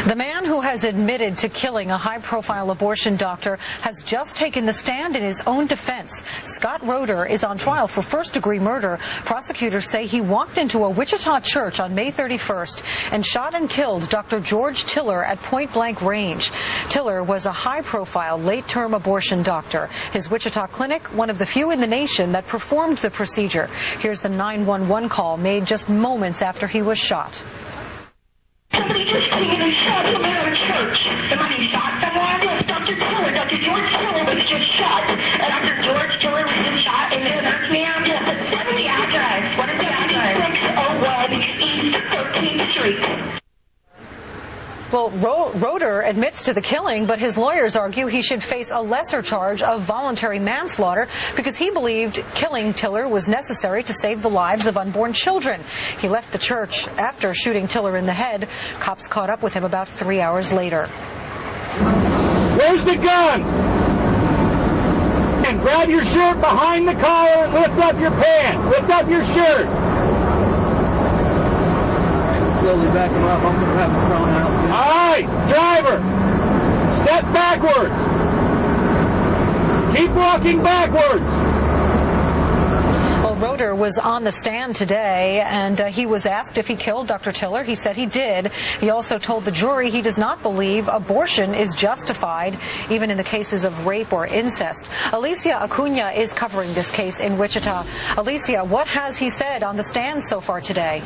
The man who has admitted to killing a high-profile abortion doctor has just taken the stand in his own defense. Scott Roeder is on trial for first-degree murder. Prosecutors say he walked into a Wichita church on May 31st and shot and killed Dr. George Tiller at point-blank range. Tiller was a high-profile late-term abortion doctor. His Wichita clinic, one of the few in the nation that performed the procedure. Here's the 911 call made just moments after he was shot. Somebody just came in and shot someone at a church. Somebody shot someone? Yes, Dr. Tiller. Dr. George Tiller was just shot. Dr. George Tiller was just shot in the nurse ma'am. Yes, what is the address? What is the address? 601 East 13th Street. Well, Roeder admits to the killing, but his lawyers argue he should face a lesser charge of voluntary manslaughter because he believed killing Tiller was necessary to save the lives of unborn children. He left the church after shooting Tiller in the head. Cops caught up with him about 3 hours later. Where's the gun? And grab your shirt behind the collar and lift up your pants. Lift up your shirt. Slowly back him up. I'm going to have him thrown out. All right, driver, step backwards. Keep walking backwards. Well, Roeder was on the stand today, and he was asked if he killed Dr. Tiller. He said he did. He also told the jury he does not believe abortion is justified, even in the cases of rape or incest. Alicia Acuna is covering this case in Wichita. Alicia, what has he said on the stand so far today?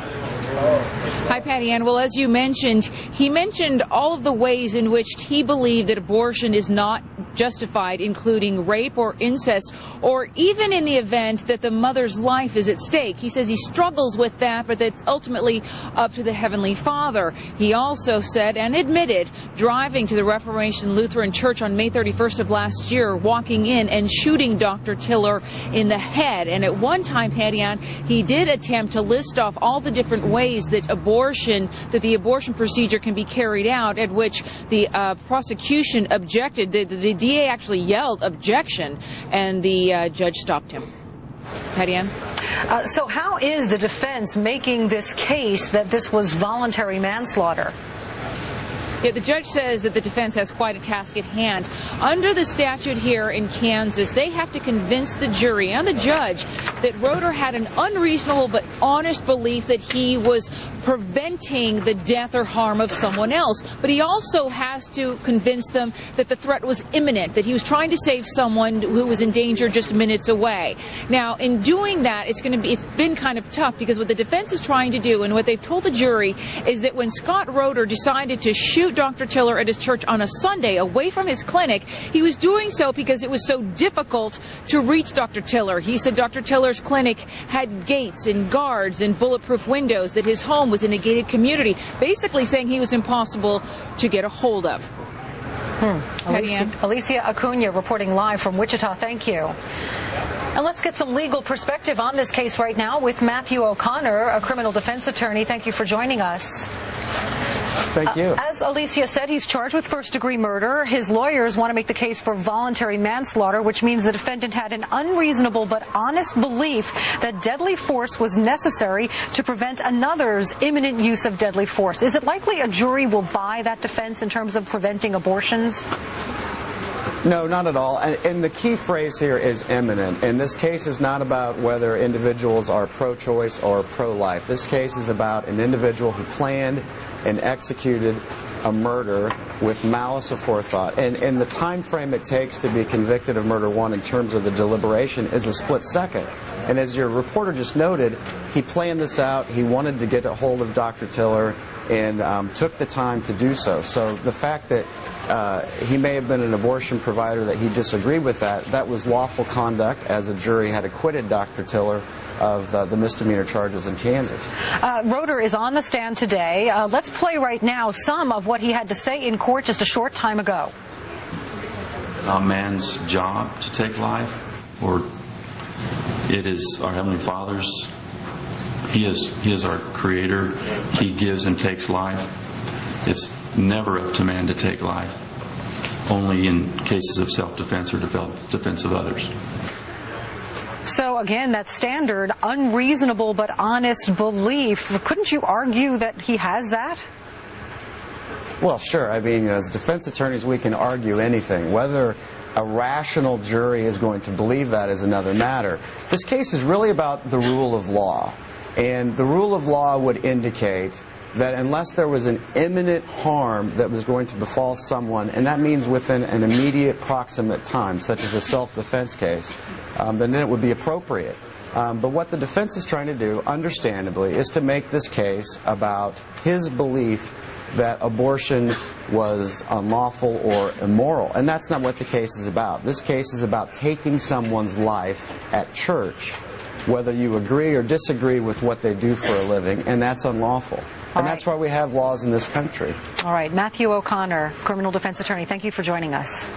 Hi, Patty Ann. Well, as you mentioned, he mentioned all of the ways in which he believed that abortion is not justified, including rape or incest, or even in the event that the mother's life is at stake. He says he struggles with that, but that's ultimately up to the Heavenly Father. He also said and admitted driving to the Reformation Lutheran Church on May 31st of last year, walking in and shooting Dr. Tiller in the head. And at one time, Patty Ann, he did attempt to list off all the different ways that the abortion procedure can be carried out, at which the prosecution objected. The DA actually yelled objection, and the judge stopped him. Patty Ann? So how is the defense making this case that this was voluntary manslaughter? Yeah, the judge says that the defense has quite a task at hand. Under the statute here in Kansas, they have to convince the jury and the judge that Roeder had an unreasonable but honest belief that he was preventing the death or harm of someone else. But he also has to convince them that the threat was imminent, that he was trying to save someone who was in danger just minutes away. Now, in doing that, it's been kind of tough, because what the defense is trying to do and what they've told the jury is that when Scott Roeder decided to shoot Dr. Tiller at his church on a Sunday away from his clinic, he was doing so because it was so difficult to reach Dr. Tiller. He said Dr. Tiller's clinic had gates and guards and bulletproof windows, that his home was in a gated community, basically saying he was impossible to get a hold of. Alicia Acuna reporting live from Wichita. Thank you. And let's get some legal perspective on this case right now with Matthew O'Connor, a criminal defense attorney. Thank you for joining us. Thank you. As Alicia said, he's charged with first-degree murder. His lawyers want to make the case for voluntary manslaughter, which means the defendant had an unreasonable but honest belief that deadly force was necessary to prevent another's imminent use of deadly force. Is it likely a jury will buy that defense in terms of preventing abortions? No, not at all. And the key phrase here is imminent. And this case is not about whether individuals are pro-choice or pro-life. This case is about an individual who planned and executed a murder with malice aforethought. And the time frame it takes to be convicted of murder one in terms of the deliberation is a split second. And as your reporter just noted, he planned this out. He wanted to get a hold of Dr. Tiller and took the time to do so. So the fact that he may have been an abortion provider, that he disagreed with that was lawful conduct, as a jury had acquitted Dr. Tiller of the misdemeanor charges in Kansas. Roeder is on the stand today. Let's play right now some of what he had to say in court just a short time ago. A man's job to take life, or it is our Heavenly Father's. He is our Creator. He gives and takes life. It's never up to man to take life, only in cases of self-defense or defense of others. So again, that standard, unreasonable but honest belief, couldn't you argue that he has that? Well, sure. I mean, as defense attorneys, we can argue anything. Whether a rational jury is going to believe that is another matter. This case is really about the rule of law. And the rule of law would indicate that unless there was an imminent harm that was going to befall someone, and that means within an immediate proximate time, such as a self-defense case, then it would be appropriate. But what the defense is trying to do, understandably, is to make this case about his belief that abortion was unlawful or immoral. And that's not what the case is about. This case is about taking someone's life at church, whether you agree or disagree with what they do for a living, and that's unlawful. And that's why we have laws in this country. All right. Matthew O'Connor, criminal defense attorney, thank you for joining us.